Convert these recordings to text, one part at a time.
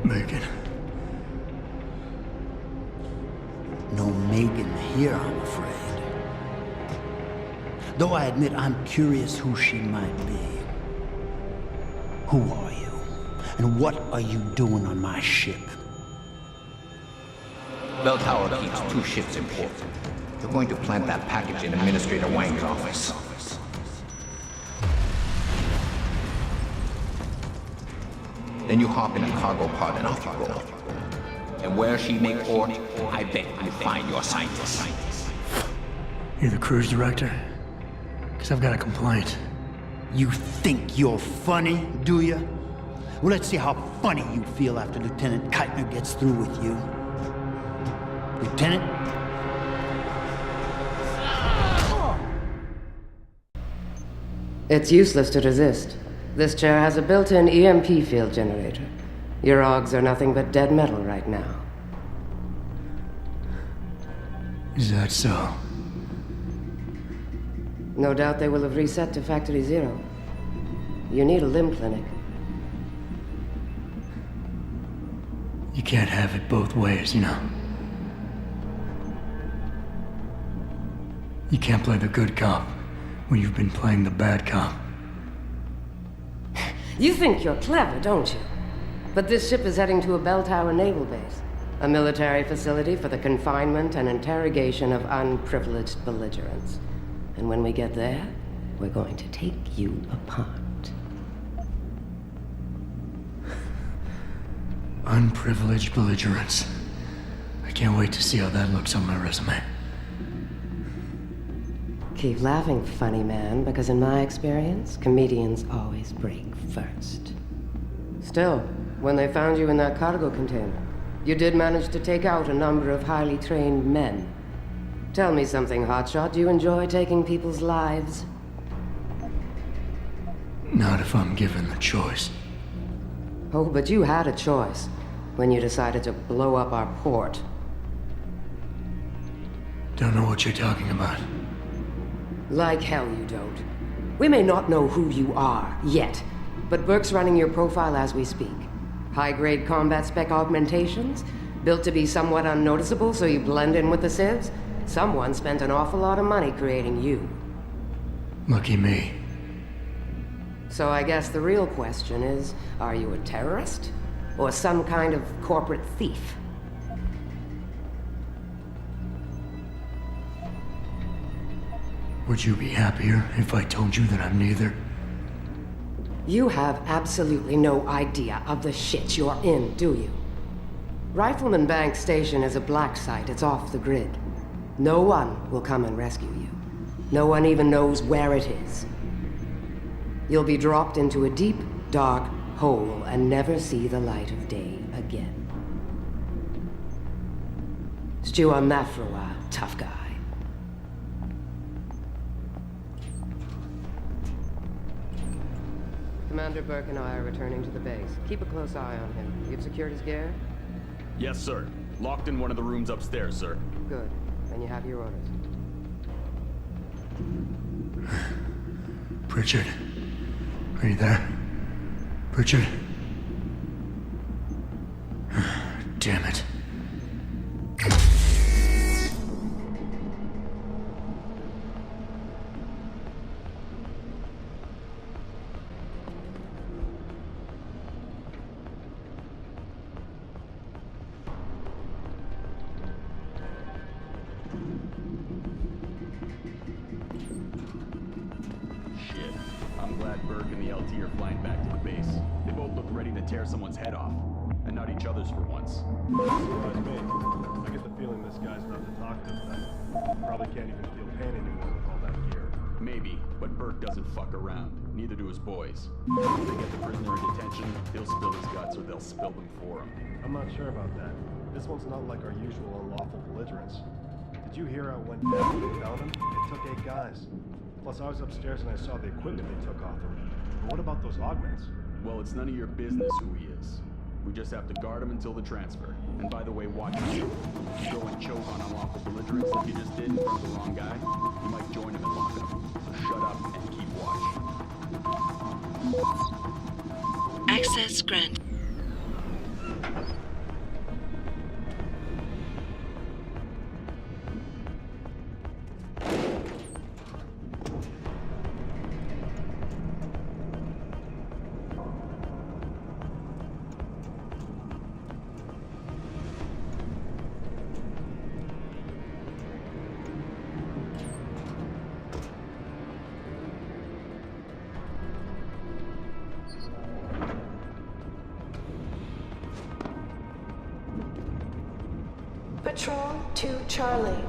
Megan. No Megan here, I'm afraid. Though I admit I'm curious who she might be. Who are you? And what are you doing on my ship? Bell Tower keeps 2 ships in port. You're going to plant that package in Administrator Wang's office. Then you hop in a cargo pod and off you go. And where she make port, I bet you find your scientist. You're the cruise director? Because I've got a complaint. You think you're funny, do you? Well, let's see how funny you feel after Lieutenant Keitner gets through with you. Lieutenant? It's useless to resist. This chair has a built-in EMP field generator. Your augs are nothing but dead metal right now. Is that so? No doubt they will have reset to Factory Zero. You need a limb clinic. You can't have it both ways, you know. You can't play the good cop when you've been playing the bad cop. You think you're clever, don't you? But this ship is heading to a bell tower naval base, a military facility for the confinement and interrogation of unprivileged belligerents. And when we get there, we're going to take you apart. Unprivileged belligerents. I can't wait to see how that looks on my resume. Keep laughing, funny man, because in my experience, comedians always break first. Still, when they found you in that cargo container, you did manage to take out a number of highly trained men. Tell me something, Hotshot. Do you enjoy taking people's lives? Not if I'm given the choice. Oh, but you had a choice when you decided to blow up our port. Don't know what you're talking about. Like hell you don't. We may not know who you are yet, but Burke's running your profile as we speak. High-grade combat spec augmentations, built to be somewhat unnoticeable so you blend in with the civs. Someone spent an awful lot of money creating you. Lucky me. So I guess the real question is, are you a terrorist? Or some kind of corporate thief? Would you be happier if I told you that I'm neither? You have absolutely no idea of the shit you're in, do you? Rifleman Bank Station is a black site. It's off the grid. No one will come and rescue you. No one even knows where it is. You'll be dropped into a deep, dark hole and never see the light of day again. Stew on that for a while, tough guy. Commander Burke and I are returning to the base. Keep a close eye on him. You've secured his gear? Yes, sir. Locked in one of the rooms upstairs, sir. Good. Then you have your orders. Pritchard. Are you there? Pritchard? Damn it. Tear someone's head off, and not each other's for once. I get the feeling this guy's not to talk to them. Probably can't even feel pain anymore with all that gear. Maybe, but Burke doesn't fuck around. Neither do his boys. If they get the prisoner in detention, he'll spill his guts or they'll spill them for him. I'm not sure about that. This one's not like our usual unlawful belligerents. Did you hear how it went down when they found him? It took 8 guys. Plus, I was upstairs and I saw the equipment they took off him. But what about those augments? Well, it's none of your business who he is. We just have to guard him until the transfer. And by the way, watch yourself. You go and choke on unlawful belligerents like you just did in front of the wrong guy, you might join him in lockup. So shut up and keep watch. Access granted. Patrol to Charlie.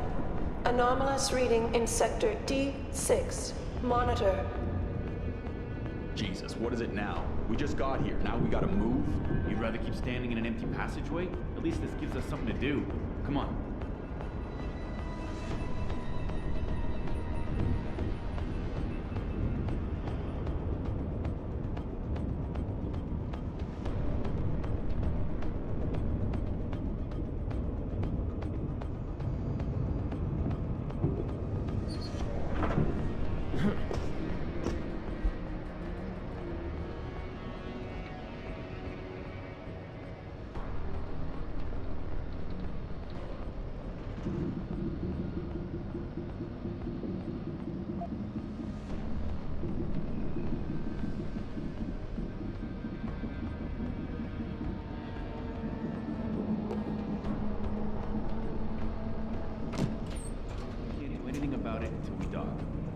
Anomalous reading in Sector D6. Monitor. Jesus, what is it now? We just got here. Now we gotta move? You'd rather keep standing in an empty passageway? At least this gives us something to do. Come on.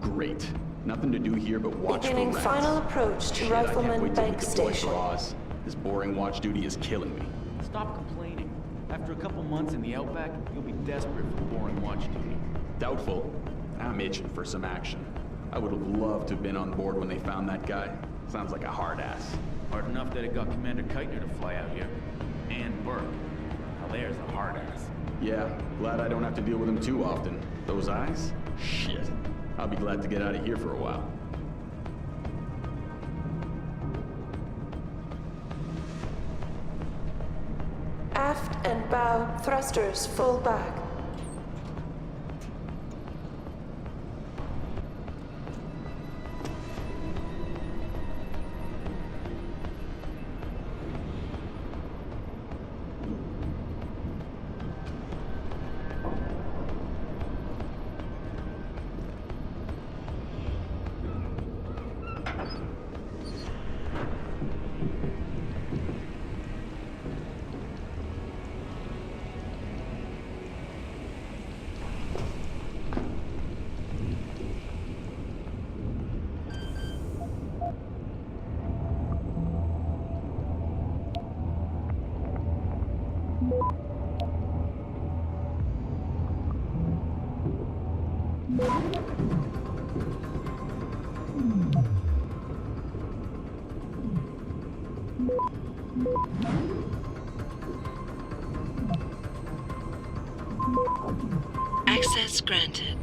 Great. Nothing to do here but watch Beginning for rats. final approach to Shit, I can't Rifleman wait till we Bank deploy Station. for Oz. This boring watch duty is killing me. Stop complaining. After a couple months in the Outback, you'll be desperate for boring watch duty. Doubtful. I'm itching for some action. I would have loved to have been on board when they found that guy. Sounds like a hard ass. Hard enough that it got Commander Keitner to fly out here. And Burke. Now there's a hard ass. Yeah, glad I don't have to deal with him too often. Those eyes? Shit. I'll be glad to get out of here for a while. Aft and bow thrusters full back. Access granted.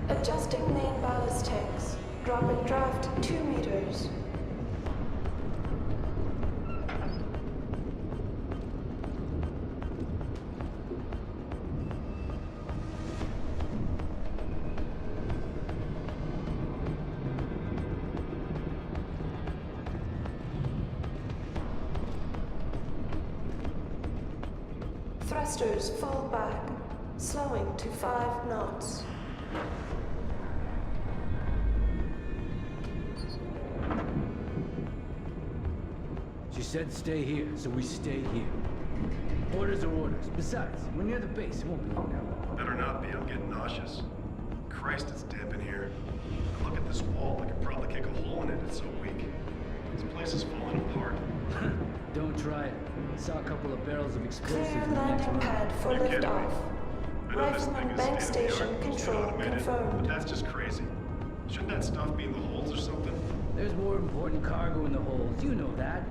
Adjusting main ballast tanks. Dropping draft 2 meters. Thrusters full back. Slowing to 5 knots. She said stay here, so we stay here. Orders are orders. Besides, we're near the base. It won't be long now. Better not be. I'm getting nauseous. Christ, it's damp in here. And look at this wall. I could probably kick a hole in it. It's so weak. This place is falling apart. Don't try it. Saw a couple of barrels of explosives. Clear in the landing engine. pad for You're kidding me. liftoff. I know this thing Rifleman is Bank state-of-the-art, Station mostly control automated, confirmed. but that's just crazy. Shouldn't that stuff be in the holds or something? There's more important cargo in the holds. You know that.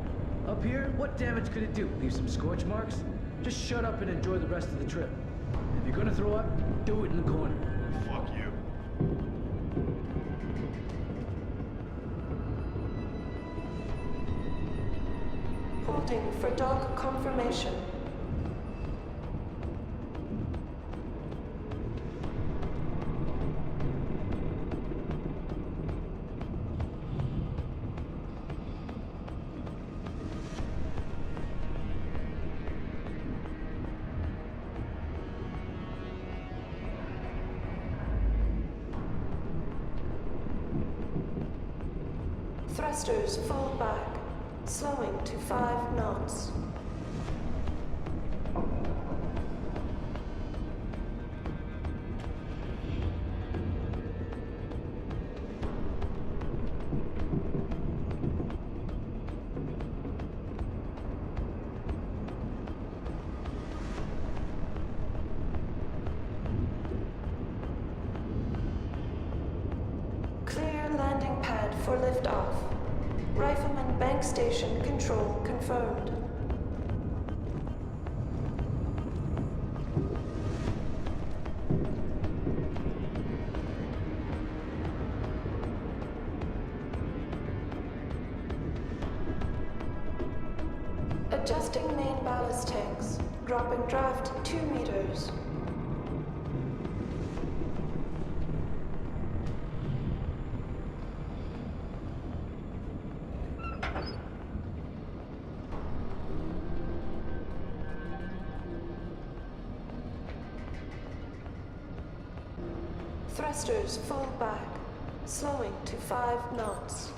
Up here, what damage could it do? Leave some scorch marks? Just shut up and enjoy the rest of the trip. If you're gonna throw up, do it in the corner. Fuck you. Holding for dog confirmation. Thrusters full back, slowing to 5 knots. Clear landing pad for liftoff. Rifleman bank station control confirmed. Adjusting main ballast tanks. Dropping draft 2 meters. Thrusters full back, slowing to 5 knots.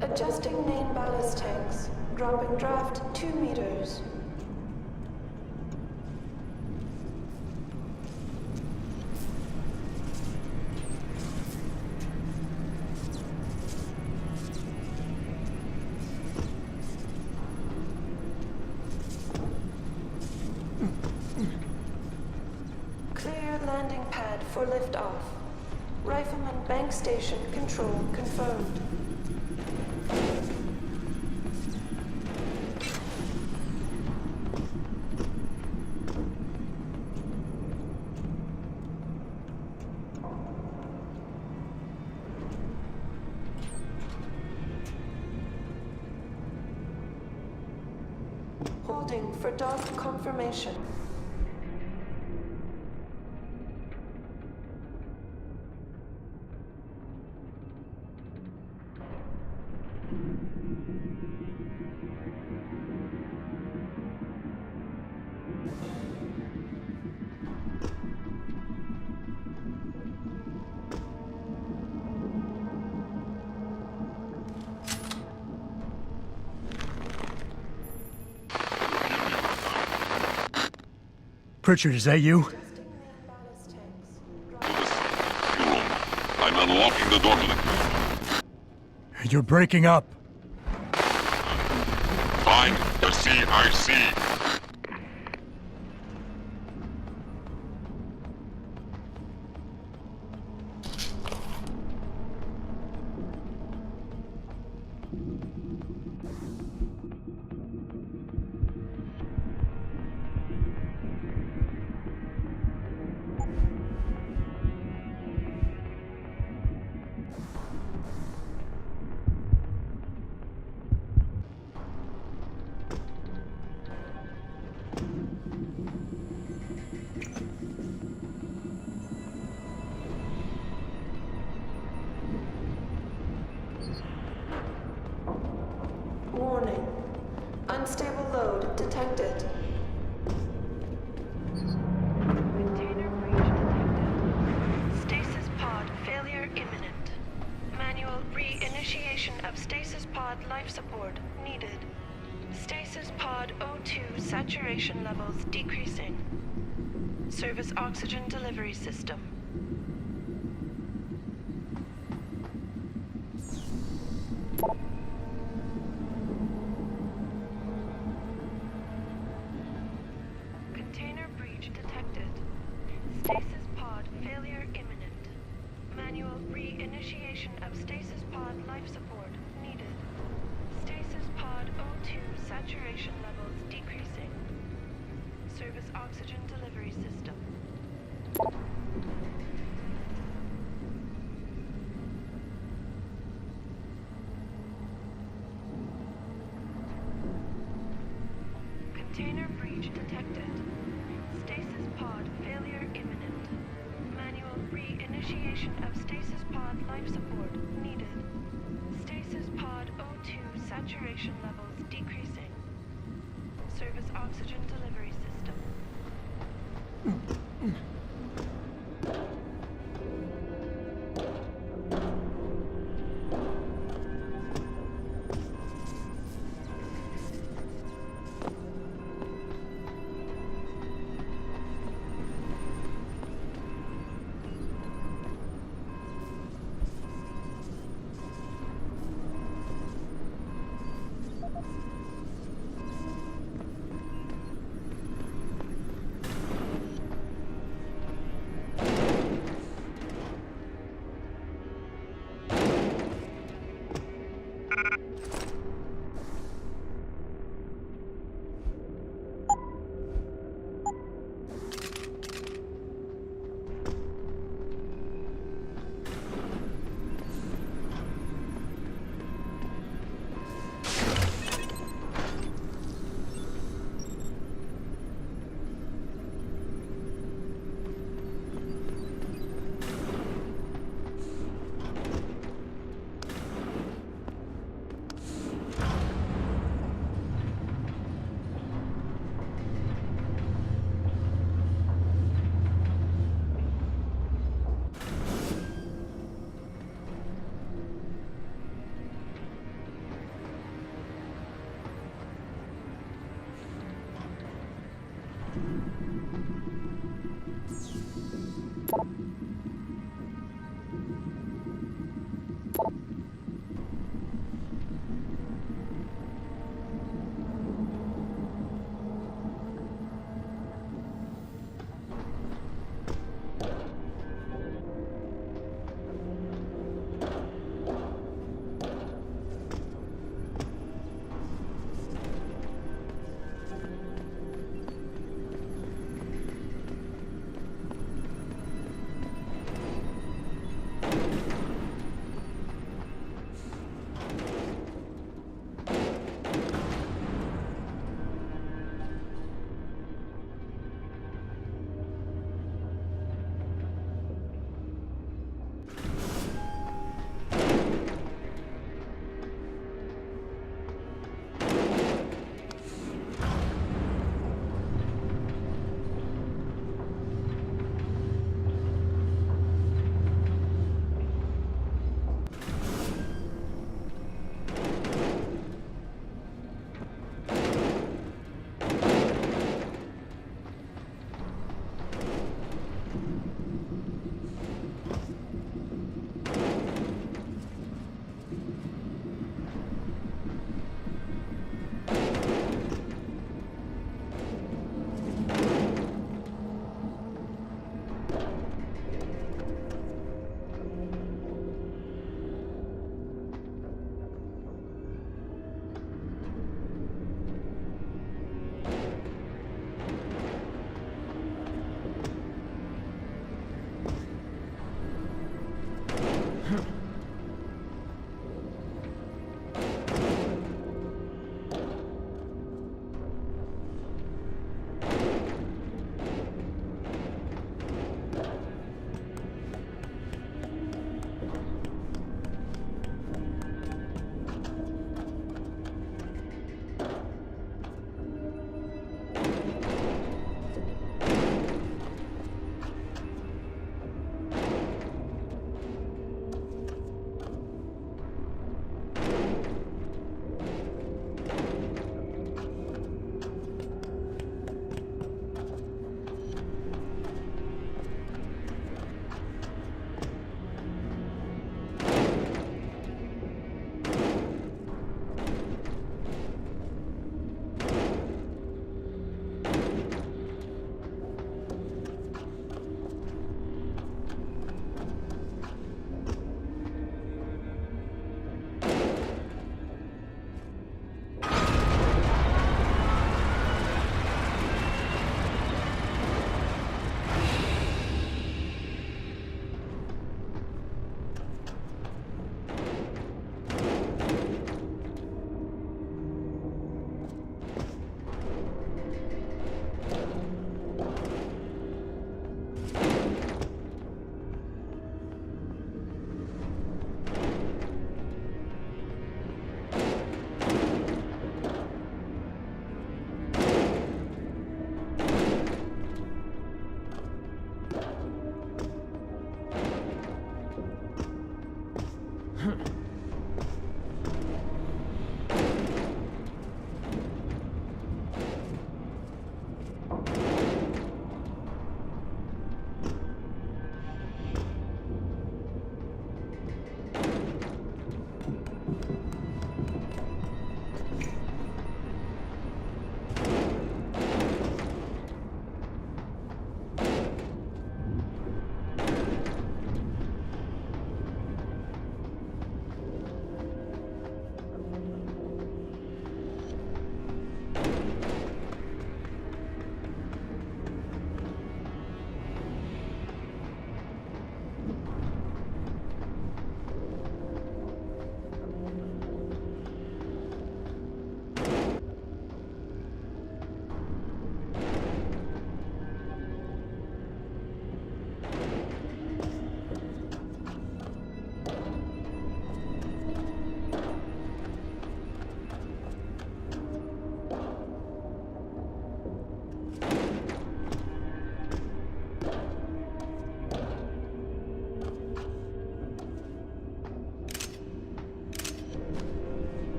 Adjusting main ballast tanks, dropping draft 2 meters. Clear landing pad for liftoff. Rifleman bank station control confirmed. Holding for dock confirmation. Pritchard, is that you? I'm unlocking the door to the... You're breaking up. Fine, I see. Warning. Unstable load detected. Container breach detected. Stasis pod failure imminent. Manual re-initiation of stasis pod life support needed. Stasis pod O2 saturation levels decreasing. Service oxygen delivery system. Container breach detected. Stasis pod failure imminent. Manual re-initiation of stasis pod life support needed. Stasis pod O2 saturation levels decreasing. Service oxygen delivery system. Container breach detected. Stasis pod failure imminent. Manual re-initiation of stasis pod life support needed. Stasis This is pod O2 saturation levels decreasing. Service oxygen delivery system.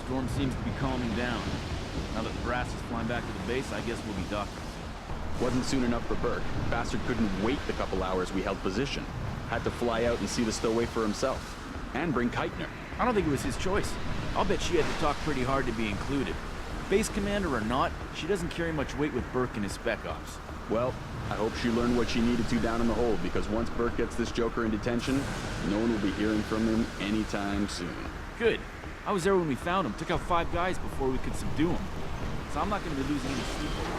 Storm seems to be calming down. Now that the brass is flying back to the base, I guess we'll be docking. Wasn't soon enough for Burke. Bastard couldn't wait the couple hours we held position. Had to fly out and see the stowaway for himself. And bring Keitner. I don't think it was his choice. I'll bet she had to talk pretty hard to be included. Base commander or not, she doesn't carry much weight with Burke and his spec ops. Well, I hope she learned what she needed to down in the hold, because once Burke gets this joker in detention, no one will be hearing from him anytime soon. Good. I was there when we found him. Took out 5 guys before we could subdue him. So I'm not going to be losing any sleep over it.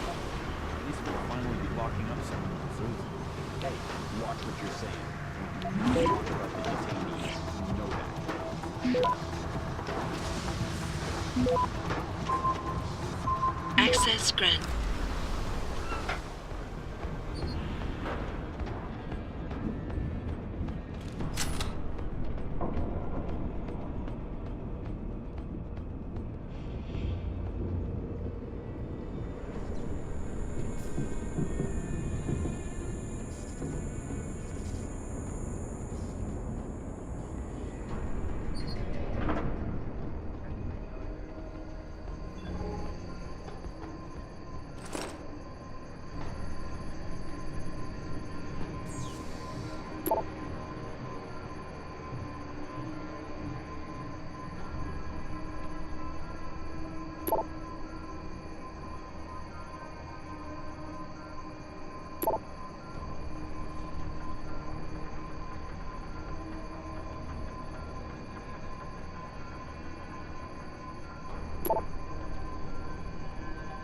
At least we'll finally be locking up someone. So hey, watch what you're saying. We do not talk about the detainees. You know that. Access granted.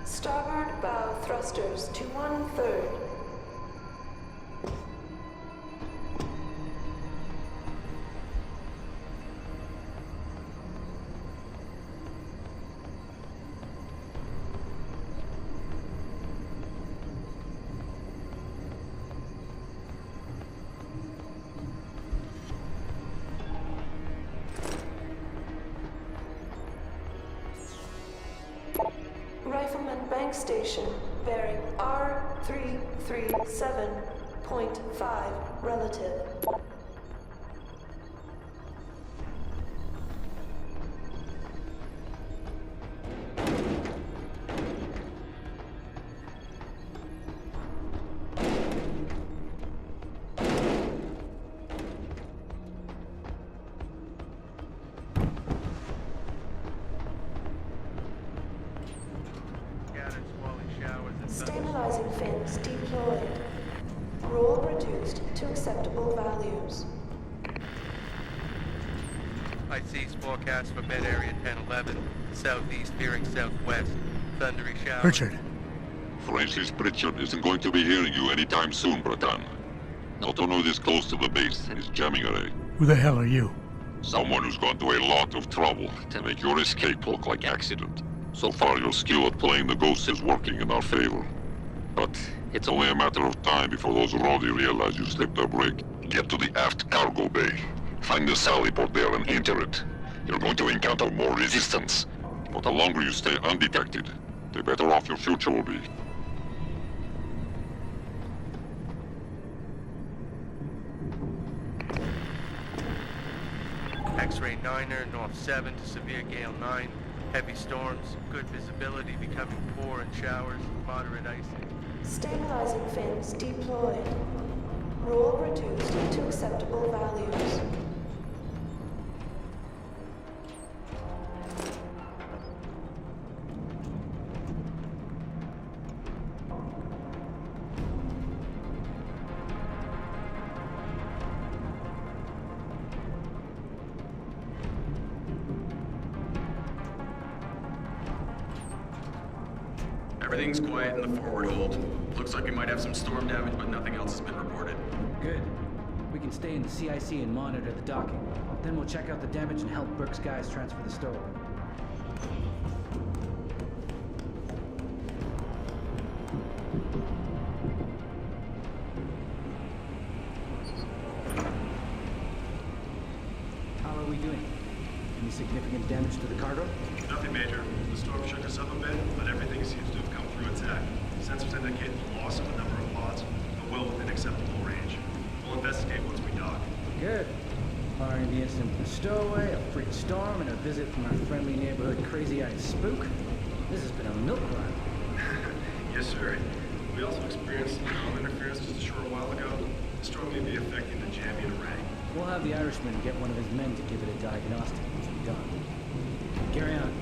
Starboard bow thrusters to 1/3. Rifleman Bank Station, bearing R337.5 relative. Stabilizing fins deployed. Roll reduced to acceptable values. IC's forecast for Med Area 1011, southeast veering southwest, thundery showers. Richard. Francis Pritchard isn't going to be hearing you anytime soon, Bratan. Not to know this close to the base is jamming array. Who the hell are you? Someone who's gone to a lot of trouble to make your escape look like accident. So far, your skill at playing the ghost is working in our favor. But it's only a matter of time before those Rowdy realize you slipped a break. Get to the aft cargo bay. Find the sally port there and enter it. You're going to encounter more resistance. But the longer you stay undetected, the better off your future will be. X-ray 9er, north 7 to severe gale 9. Heavy storms, good visibility, becoming poor in showers, moderate icing. Stabilizing fins deployed. Roll reduced to acceptable values. Everything's quiet in the forward hold. Looks like we might have some storm damage, but nothing else has been reported. Good. We can stay in the CIC and monitor the docking. Then we'll check out the damage and help Burke's guys transfer the stowaway. How are we doing? Any significant damage to the cargo? Nothing major. The storm shook us up a bit, but everything seems to have come through intact. Sensors indicate the loss of a number of pods, but well within acceptable range. We'll investigate once we dock. Good. Barring the incident with the stowaway, a freak storm, and a visit from our friendly neighborhood crazy-eyed spook, this has been a milk run. Yes, sir. We also experienced some ground interference just a short while ago. The storm may be affecting the jamming array. We'll have the Irishman get one of his men to give it a diagnostic once we're done. Carry on.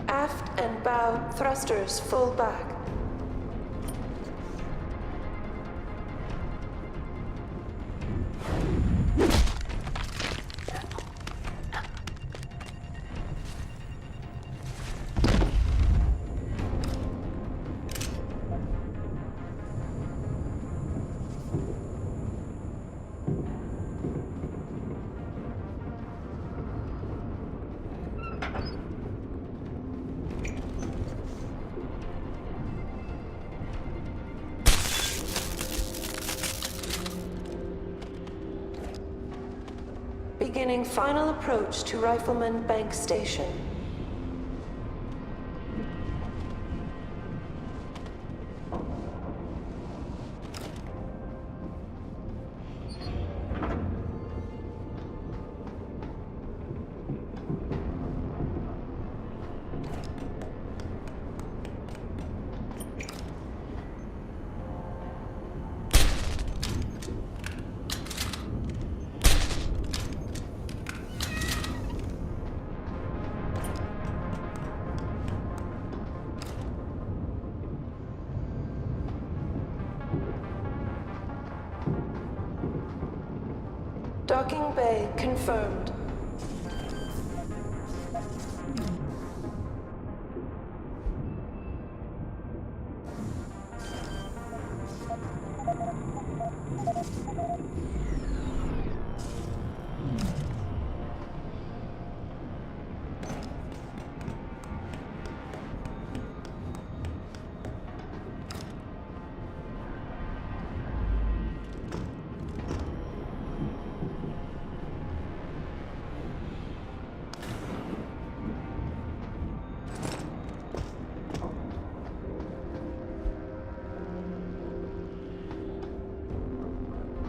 Aft and bow thrusters full back. Beginning final approach to Rifleman Bank Station. Docking bay confirmed.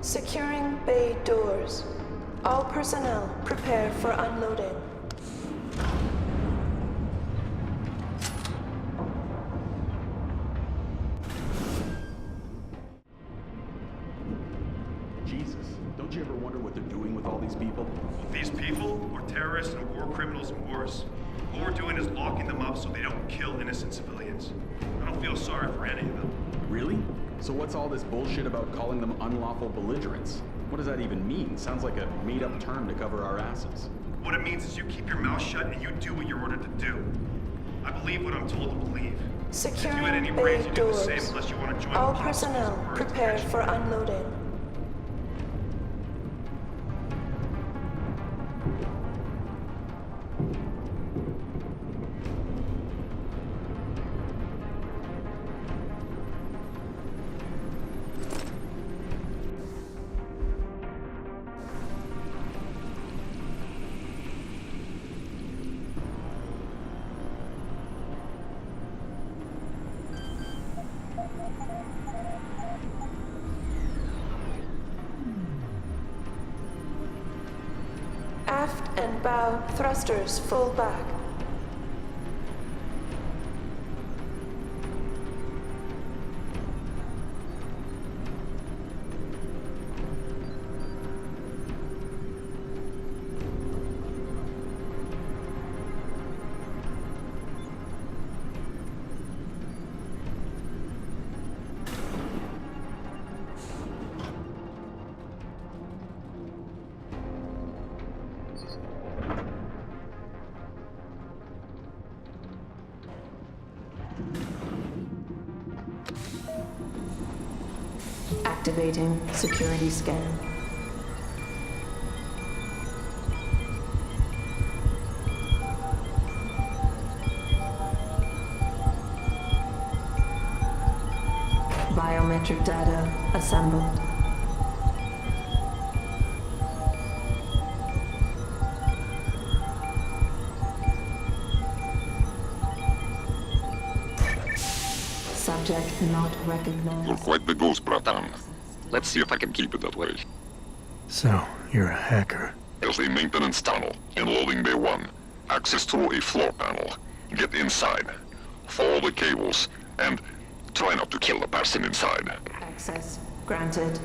Securing bay doors. All personnel prepare for unloading. Jesus, don't you ever wonder what they're doing with all these people? These people are terrorists and war criminals and worse. All we're doing is locking them up so they don't kill innocent civilians. I don't feel sorry for any of them. Really? So what's all this bullshit about calling them unlawful belligerents? What does that even mean? Sounds like a made-up term to cover our asses. What it means is you keep your mouth shut and you do what you're ordered to do. I believe what I'm told to believe. If you had any Securing brains, bay you do the doors. same unless you want to join All the policy personnel or prepare intervention. for unloading. and bow thrusters full back. Activating security scan. Biometric data assembled. Subject not recognized. You're quite the ghost, bratan. Let's see if I can keep it that way. So, you're a hacker. There's a maintenance tunnel in loading bay 1. Access through a floor panel. Get inside. Follow the cables and try not to kill the person inside. Access granted.